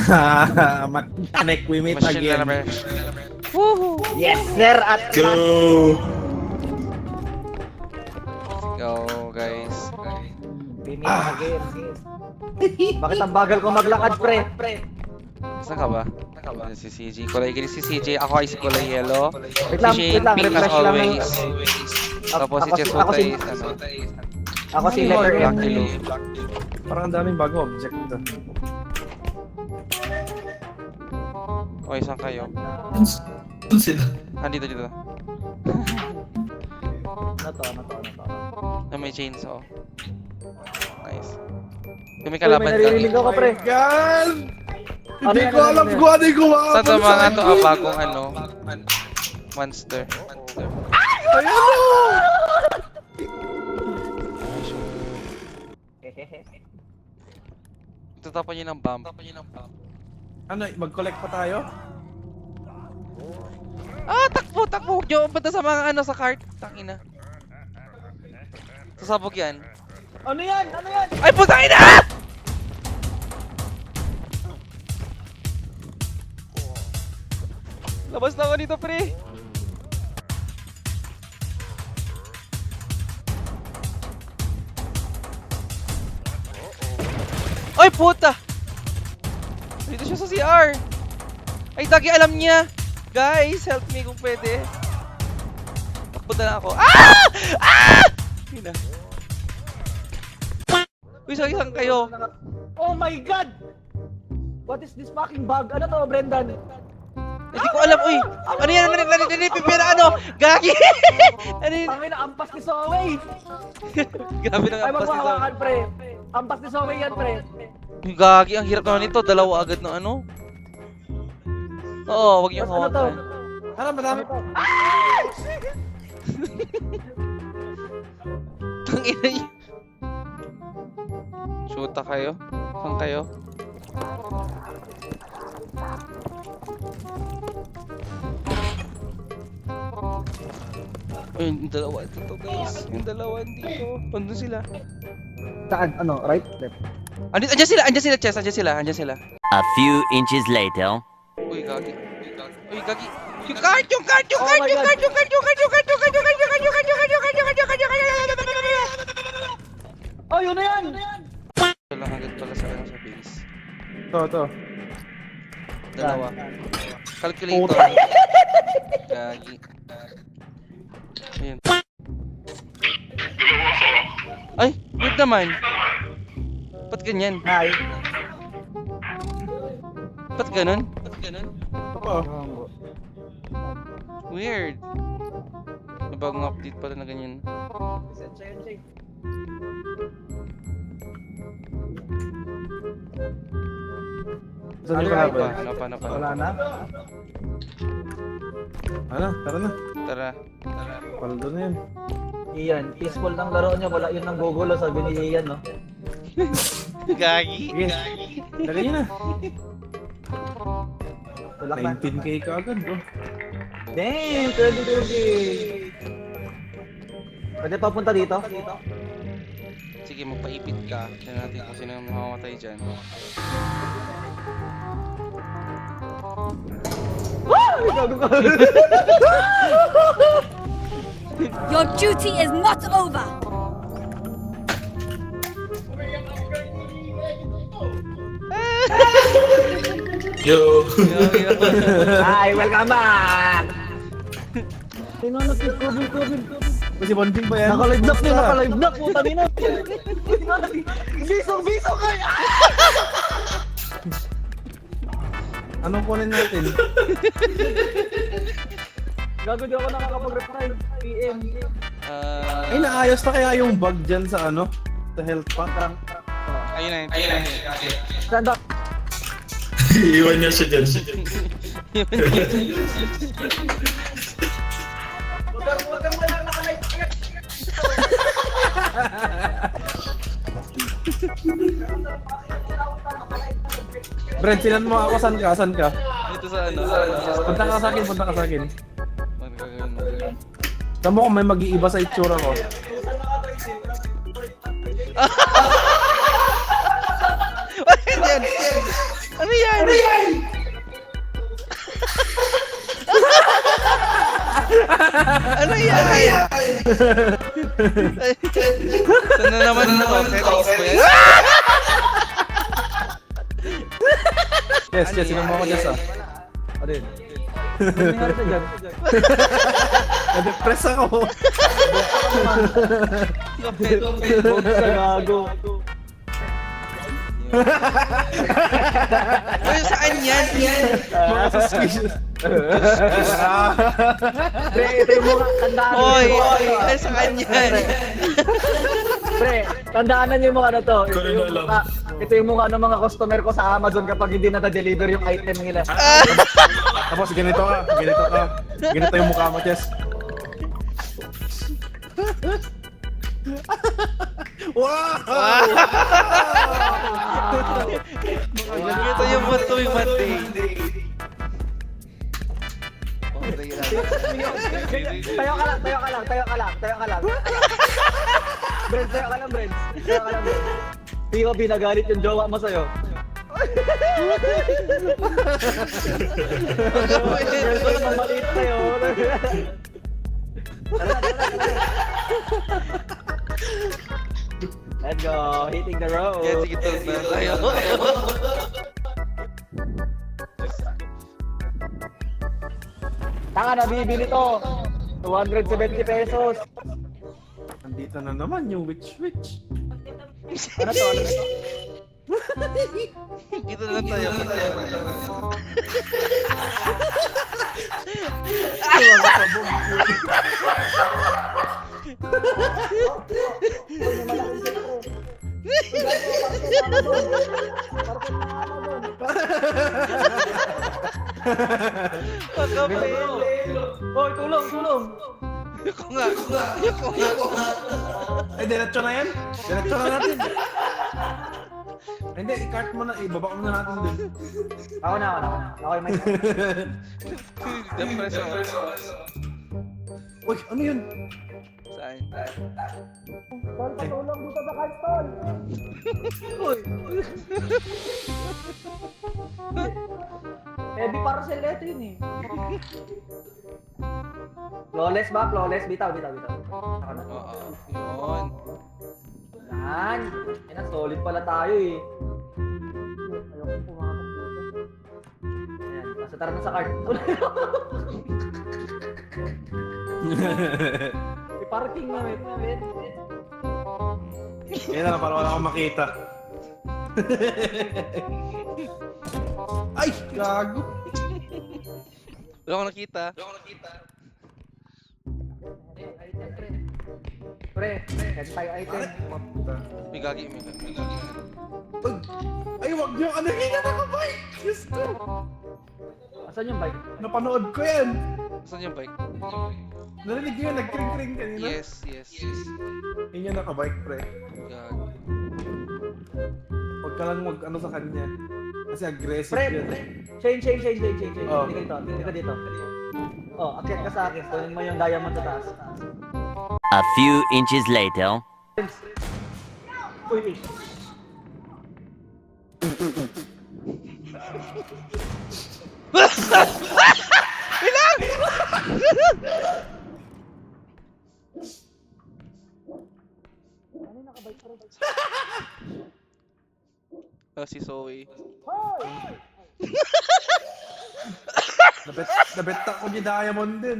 Connect we meet Machine again. na naman. Woohoo! Yes, sir! At Go! Go, guys. we meet again. Bakit ang bagal ko maglakad, pre? Saan ka ba? Si CJ. Kulay green si CJ. Ako ay si kulay yellow. Wait lang, Si Shane, wait lang. pink as Refresh lang. always. Tapos si Chesota is ano. Ako si letter M. Lucky Lou. Parang ang daming bago object dito. Okay, saan kayo? Doon sila. Dito. Ano to? Na may chainsaw. Nice. Kung may Uy, kalaban may ka. naririnig ako, pre. God! Ano Hindi yan, ko ano alam yan? kung ano yung kumakapan Saan sa mga to akin. bagong ano? Monster. Ayan o! Tatapan niyo ng bomb. Ano, mag-collect pa tayo? Ah, takbo! Diyo, punta sa mga ano sa cart. Tangina. Sasabog yan. Ano yan? Ay, putang ina! Labas na ako dito, pre. Ay, puta! Dito siya sa CR. Ay, Dagi, alam niya. Guys, help me kung pwede. Takbo na lang ako. Ah! Yun na. Uy, saan kayo? Oh my God! What is this fucking bug? Ano to, Brendan? Hindi ko alam, uy! Ano yan? Pipira ano? Gagi! Ano yun? Tangin na, ampas ni Zoe! Grabe nang Ay, ampas nito. magwawakan, pre. Ampas ni Zoe yan, pre. Gagi, ang hirap naman nito. Dalawa agad ng ano. Oo, wag yung Ano to? hawakan. Ano, madami pa. Tangina niyo. Shoota kayo? Saan kayo? Ayun, yung dalawa dito, guys. Yung dalawa dito. Nandun sila. Saan? Ano? Right? Left? Andyan sila, Chess. Andyan sila. A few inches later. Uy, gagi. Uy, gagi. Yung card! Oh my God. Oh, yun na yan! Lang agad pala sa ano sa base. Ito. Dalawa. Calculator. Gagi. Ayun. Ay, weird naman. Ba't ganyan? Hi. Ba't ganun? Ito pa. Weird. May bagong update pala na ganyan. Saan yung Ano kalaban? Ano pa. Wala na? Ano, tara na. Tara. Paldo na yun. Iyan, peaceful ng laro niya. Wala yun ng gugulo, sabi ni Ian, no? Gagi. Sige. Lagay nyo na. Tulak na. 19k ka agad, bro. Damn! 20. Pwede pa punta dito? Sige, magpaipit ka. Tignan natin kung sino ang mamamatay dyan. Your duty is not over. Yo. Hi, welcome back! Sino na si Kobe? Kasi bonding ba yan? Naka-live block niya, naka-live block, puta nina! Biso kayo! Anong kunin natin? Gago di ako nakakapag-reply. PM. Ay, naayos na kaya yung bug dyan sa ano? Sa health pack? Ayun na. Stand up. Iwan niya siya dyan. Huwag kang walang naka-live. Brent, sinan mo ako, saan ka? Dito sa ano. Punta ka sa akin. Ano gagawin mo? Tama ko may mag-iiba sa itsura ko. Bakit yan? Ano yan? Ano yan? Sana naman ito. Settings ba yan? Yes, sino mo ako dyan sa? Ano yun? Ano nangyari sa dyan? Na-depress ako. Huwag ka gago. Uy, saan yan? Mga suspicious. Pre, ito yung mga tandaan. Oy, ay saan yan? Pre, tandaanan niyo yung mga ano to. Corona lang. Ito yung mga customer ko sa Amazon kapag hindi na-deliver yung item nila. Tapos ganito ka. Ganito yung mukha mo, Chess. Wow! Ito yung tuwing Monday. Tayo ka lang. Brents, tayo ka lang, Brents. Di ko binagalit yung jowa mo sa'yo. Ito naman maliit sa'yo. Tara. Let's go, hitting the road. Kaya sige, tulog na tayo. Taka, nabibili to. 270 pesos. Nandito na naman yung witch. Ano to? Dito na lang tayo. Pagkape. Hoy, tulong. Ako nga. Ay, diretso na yan? Diretso na natin. Hindi, i-cart mo na. Ibaba mo na natin dun. Ako na. Ako yung may... Depress ako. Uy, ano yun? Saan? Tulong dito sa karton. Heavy parcel ito yun eh. Flawless ba? Flawless? Bitaw. Ako na. Oo. Yun. Yan. Yan, solid pala tayo eh. Ayoko pumakot dito. Ayan, basta tara na sa cart. May parking na, wait. Yan na lang, para wala akong makita. Ay, gago. Wala akong nakita. Pre, head tayo item. May gagi. Ay, wag niyo. Ano yun na nakabay? Diyos ko. Asan yung bike? Napanood ko yan. Saan yung bike? Narinig niyo yung nag-kring-kring kanina? Yes. Yun yung nakabike, pre. Gagi. Huwag ka lang ano sa kanya. Kasi aggressive Pre, yun. change. Oh. Hindi ka dito. Oh, akyat ka sa akin. Tunin mo yung diamond sa taas. A few inches later. Uy. Si Zoe. Nabet ko ni Diamond din.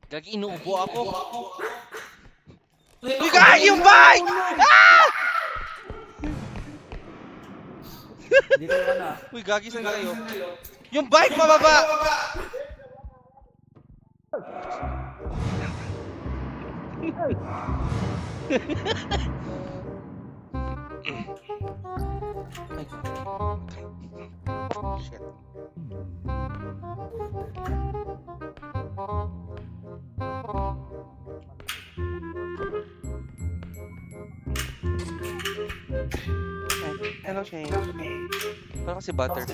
Gagi, inuubo ako. Uy, gagi yung bike! Ah! Dito ka na. Uy, gagi, saan kayo? Yung bike, pababa! Shit. Hello, Shane. Parang kasi butter.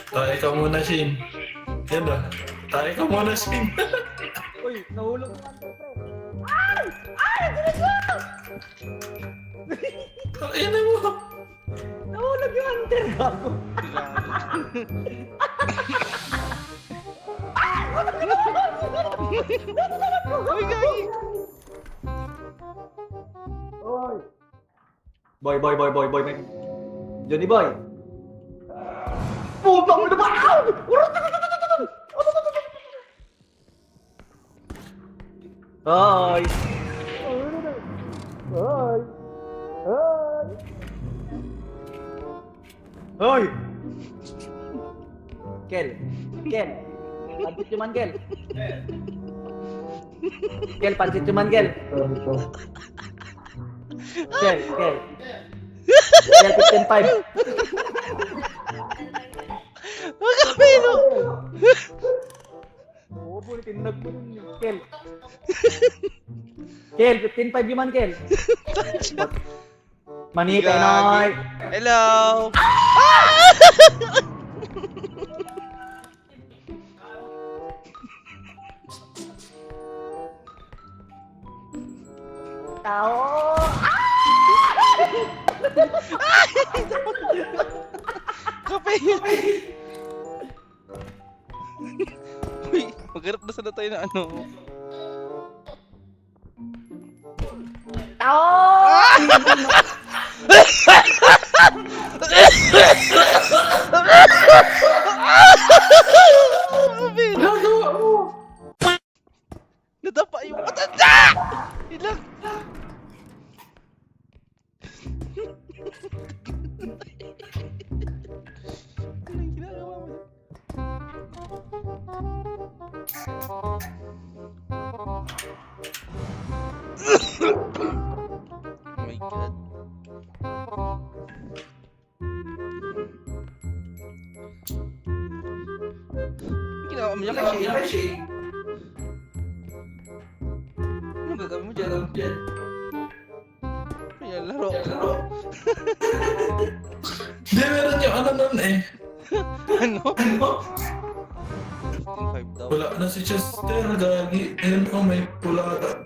Tayo ka muna, Shin. Yan ba? Tayo ka muna, Shin. Nahulog yung hunter, pre. Ay, na mo. Nahulog yung hunter, gago. Uy, gagi! Boy. May... Johnny boy. Putang ina ba? Hoy. Hoy! Kel. Pansit cuman, Kel. Kel, pansit cuman, Kel. Kel. Kel, 15-5. Magkapino! Oo, po, tinag mo rin yun. Kel. Kel, 15-5 yuman, Kel. Manita, Noy. Hello! Tao. Kapino! Uy, maghanap na sana tayo na ano. Tao. Kapino! Nadapa yung matanda! Ilang... Anong ginagawa mo? Oh my god. Ginawa mo niya kay Shay? Ano gagawin mo dyan? Ayan, laro. Hindi, meron yung ano nun eh. Ano? 15-5 daw. Wala na si Chester, gagi. Ayun ko, may pula ata.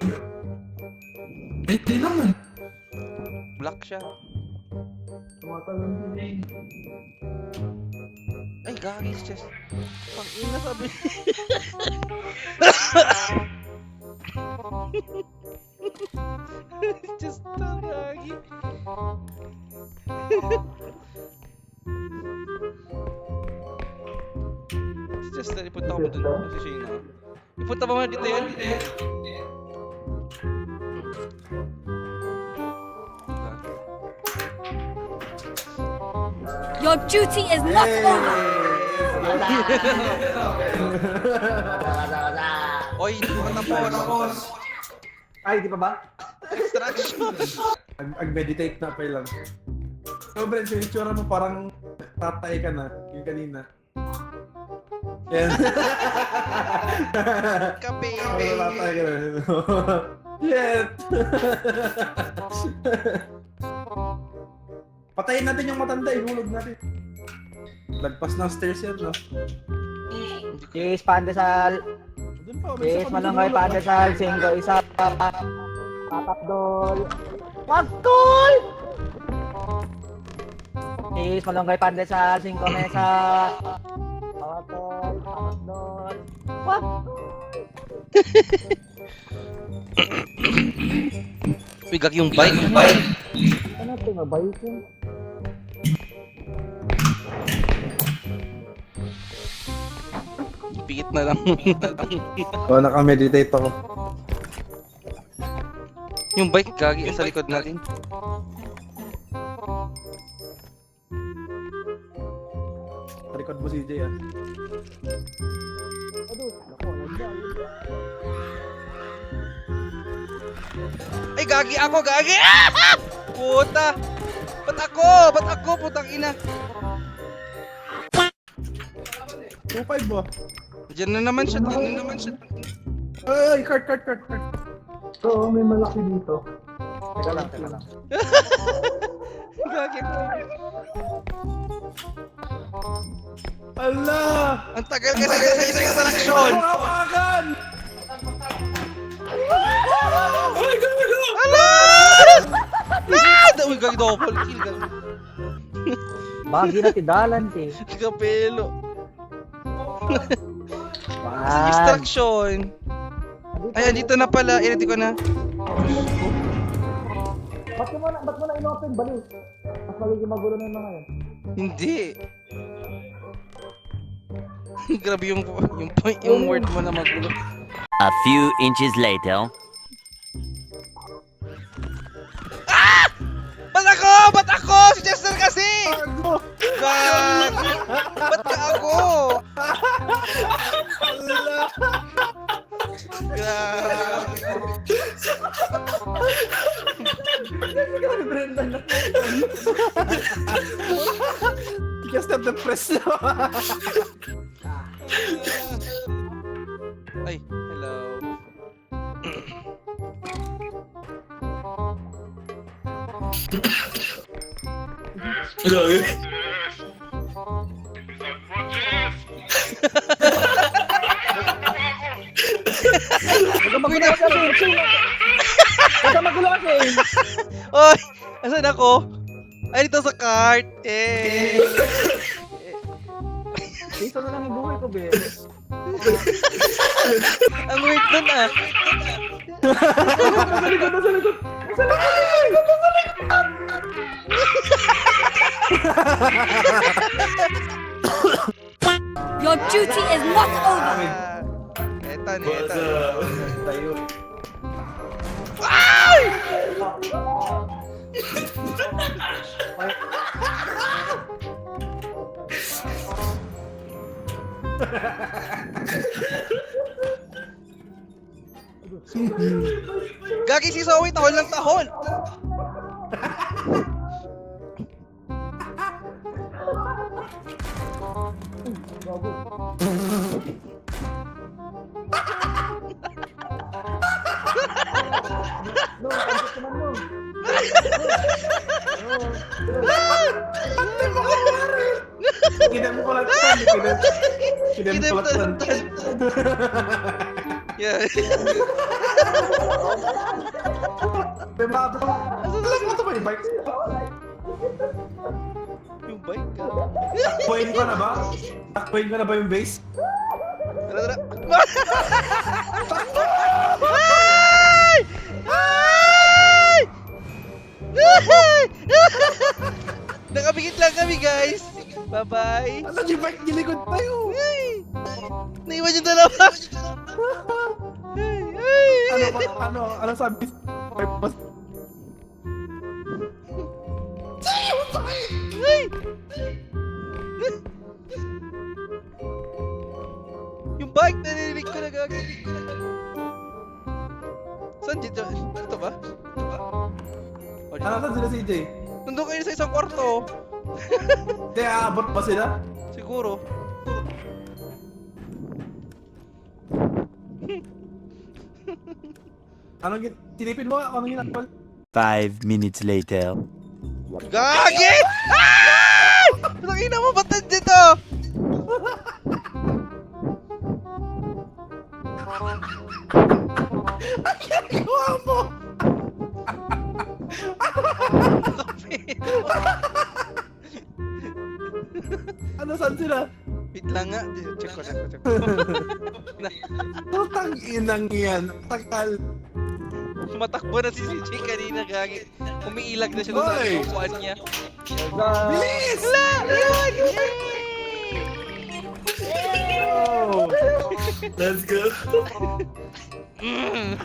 Eh, di naman. Black siya. Tumatalon din eh. Ay, gagi si Chess. Pang-ina sabi. Just gagi. Just ipunta ko mo dun si Shayna. Ipunta ba mo dito yan? Your duty is not over. Oy, hindi ko natapos. Ay, di pa ba? Extraction. Ag-meditate na pa lang. So, Brent, yung itsura mo parang tatay ka na. Yung kanina. Yan. Kape. Parang tatay ka na. Shit! Patayin natin yung matanda, ihulog natin. Lagpas ng stairs yan, no? Yes, pandesal. Doon pa, may isa Yes, pa malunggay, dun, pandesal. Singgo, isa. Papapdol. Pagkol! Yes, malunggay, pandesal. Singgo, mesa. Papapdol. Papapdol. Bigak yung bike. Ano ito nga, baikin? Pikit na lang. Oh, naka-meditate ako. Yung bike gagi sa likod natin. Sa likod mo si Jay, ah. Ay gagi ako, gagi! Ah! Puta! Ba't ako? Ba't ako? Putang ina. 2-5 ba? Diyan na naman siya. Ay, cart. Oo, may malaki dito. Teka lang. Gagi ako. Allah! Ang tagal kasi sa extraction. Hawakan! Uy, gagi double kill. Gagi. Bagi na ti Dalan ti. Kapelo. Man. Distraction. Ay, andito na pala. I-ready ko na. Ba't mo na inopen baliw? Mas magiging magulo na yung mga yan. Hindi. Grabe yung point, yung word mo na magulo. A few inches later. Ba't ako? Si Chester kasi! God! Ba't ka ako? Because of the press na. Ay, hello. Gagi. Huwag ka magulo kasi. Oy! Asan ako? Ay, dito sa cart. Eh. Dito na lang yung buhay ko, be. Ang weird dun ah. Your duty is not over. Eto na, eto. Tayo. Gagi si Zoe, tahol ng tahol. No, tapos naman mo. Kinan mo pala ito. Kinan mo pala ito. Yeah. Diba ito? Alam mo ito ba yung bike? Yung bike ka. Takpuin ko na ba? Takpuin ko na ba yung base? Tara, tara. Ay! Ay! Ay! Nakabigit lang kami, guys. Bye-bye. Asan yung bike? Gilikod tayo. Ay! Naiwan yung dalawa. Ay! Ay! Ano sabi? Purpose. Ay! Yung bike, narinig ko na gagawin. Saan dito? Dito ba? O, dito. Saan sila CJ? Nandun kayo sa isang kwarto. Hindi, aabot ba sila? Siguro. Tinipin mo? Anong ginagawa? 5 minutes later. Gagi! Ay! Nakina mo ba't dito? Ginagawa mo! Ano, saan sila? Wait lang nga. Check ko. Putang inang yan. Takal. Tumatakbo na si CJ kanina, gagi. Umiilag na siya doon sa Oy! upuan niya. Bilis! Wala! Yun! Oh! Let's go. Mm.